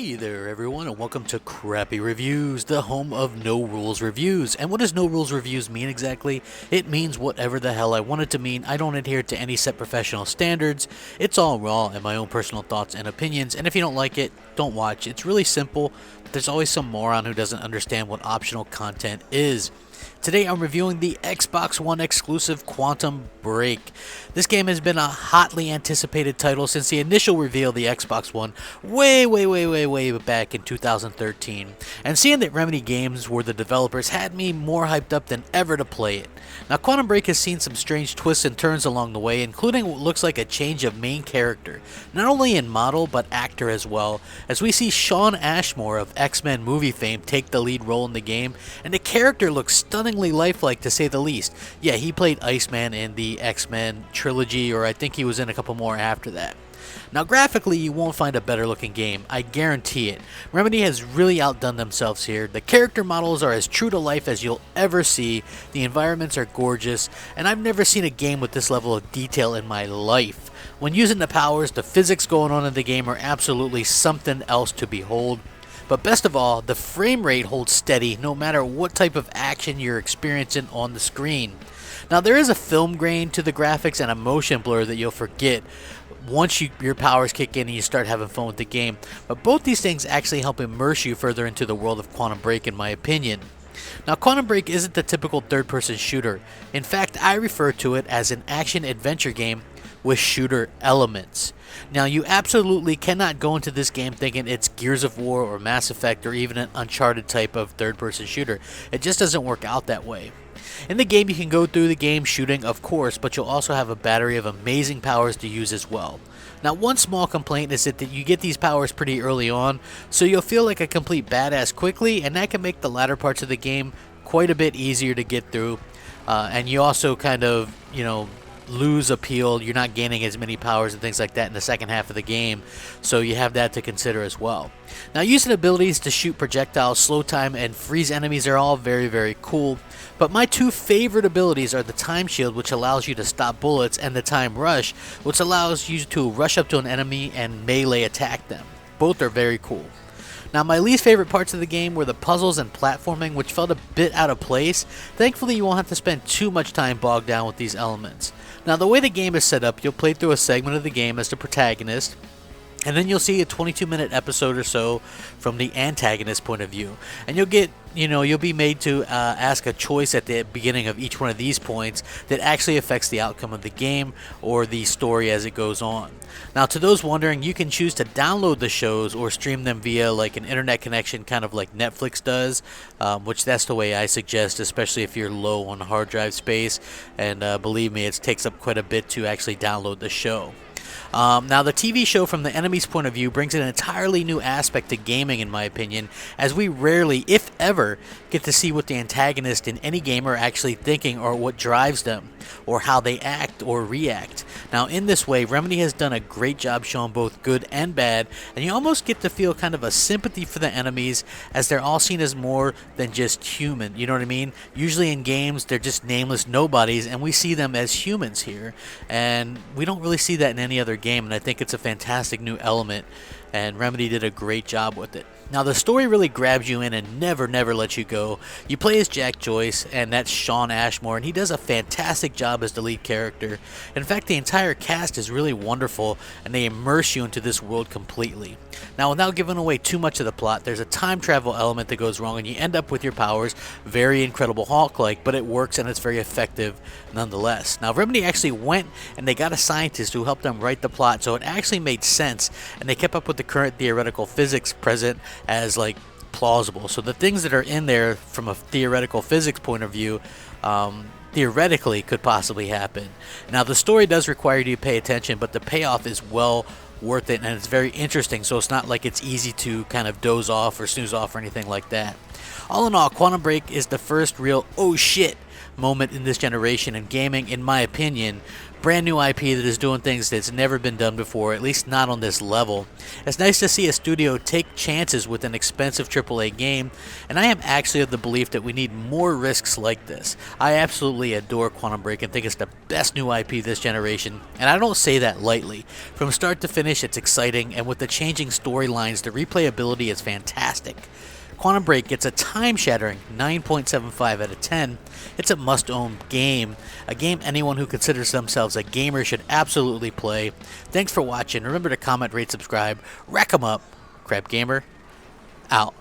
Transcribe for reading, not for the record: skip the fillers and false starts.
Hey there everyone, and welcome to Crappy Reviews, the home of no rules reviews. And what does no rules reviews mean exactly? It means whatever the hell I want it to mean. I don't adhere to any set professional standards. It's all raw and my own personal thoughts and opinions, and if you don't like it, don't watch. It's really simple, but there's always some moron who doesn't understand what optional content is. Today I'm reviewing the Xbox One exclusive Quantum Break. This game has been a hotly anticipated title since the initial reveal of the Xbox One way back in 2013. And seeing that Remedy Games were the developers had me more hyped up than ever to play it. Now Quantum Break has seen some strange twists and turns along the way, including what looks like a change of main character, not only in model but actor as well, as we see Shawn Ashmore of X-Men movie fame take the lead role in the game, and the character looks stunningly lifelike to say the least. Yeah, he played Iceman in the X-Men trilogy, or I think he was in a couple more after that. Now graphically you won't find a better looking game, I guarantee it. Remedy has really outdone themselves here. The character models are as true to life as you'll ever see, the environments are gorgeous, and I've never seen a game with this level of detail in my life. When using the powers, the physics going on in the game are absolutely something else to behold. But best of all, the frame rate holds steady no matter what type of action you're experiencing on the screen. Now there is a film grain to the graphics and a motion blur that you'll forget once your powers kick in and you start having fun with the game, but both these things actually help immerse you further into the world of Quantum Break in my opinion. Now Quantum Break isn't the typical third-person shooter. In fact, I refer to it as an action-adventure game with shooter elements. Now you absolutely cannot go into this game thinking it's Gears of War or Mass Effect or even an Uncharted type of third-person shooter. It just doesn't work out that way. In the game you can go through the game shooting, of course, but you'll also have a battery of amazing powers to use as well. Now one small complaint is that you get these powers pretty early on, so you'll feel like a complete badass quickly, and that can make the latter parts of the game quite a bit easier to get through. And you also kind of, lose appeal. You're not gaining as many powers and things like that in the second half of the game, so you have that to consider as well. Now using abilities to shoot projectiles, slow time, and freeze enemies are all very cool, but my two favorite abilities are the Time Shield, which allows you to stop bullets, and the Time Rush, which allows you to rush up to an enemy and melee attack them. Both are very cool. Now my least favorite parts of the game were the puzzles and platforming, which felt a bit out of place. Thankfully you won't have to spend too much time bogged down with these elements. Now the way the game is set up, you'll play through a segment of the game as the protagonist, and then you'll see a 22-minute episode or so from the antagonist point of view. And you'll be made to ask a choice at the beginning of each one of these points that actually affects the outcome of the game or the story as it goes on. Now to those wondering, you can choose to download the shows or stream them via like an internet connection, kind of like Netflix does, which that's the way I suggest, especially if you're low on hard drive space, and believe me, it takes up quite a bit to actually download the show. Now the TV show from the enemy's point of view brings an entirely new aspect to gaming in my opinion, as we rarely, if ever, get to see what the antagonist in any game are actually thinking or what drives them, or how they act or react. Now in this way, Remedy has done a great job showing both good and bad, and you almost get to feel kind of a sympathy for the enemies, as they're all seen as more than just human, you know what I mean? Usually in games they're just nameless nobodies, and we see them as humans here, and we don't really see that in any other game, and I think it's a fantastic new element, and Remedy did a great job with it. Now the story really grabs you in and never lets you go. You play as Jack Joyce, and that's Shawn Ashmore, and he does a fantastic job as the lead character. In fact, the entire cast is really wonderful, and they immerse you into this world completely. Now without giving away too much of the plot, there's a time travel element that goes wrong, and you end up with your powers very Incredible Hulk-like, but it works and it's very effective nonetheless. Now Remedy actually went and they got a scientist who helped them write the plot, so it actually made sense, and they kept up with the current theoretical physics present as like plausible. So the things that are in there from a theoretical physics point of view theoretically could possibly happen. Now the story does require you to pay attention, but the payoff is well worth it, and it's very interesting, so it's not like it's easy to kind of doze off or snooze off or anything like that. All in all, Quantum Break is the first real oh shit moment in this generation in gaming, in my opinion. Brand new IP that is doing things that's never been done before, at least not on this level. It's nice to see a studio take chances with an expensive AAA game, and I am actually of the belief that we need more risks like this. I absolutely adore Quantum Break and think it's the best new IP this generation, and I don't say that lightly. From start to finish, it's exciting, and with the changing storylines, the replayability is fantastic. Quantum Break gets a time-shattering 9.75 out of 10. It's a must-own game, a game anyone who considers themselves a gamer should absolutely play. Thanks for watching. Remember to comment, rate, subscribe, rack 'em up. Crapgamer, out.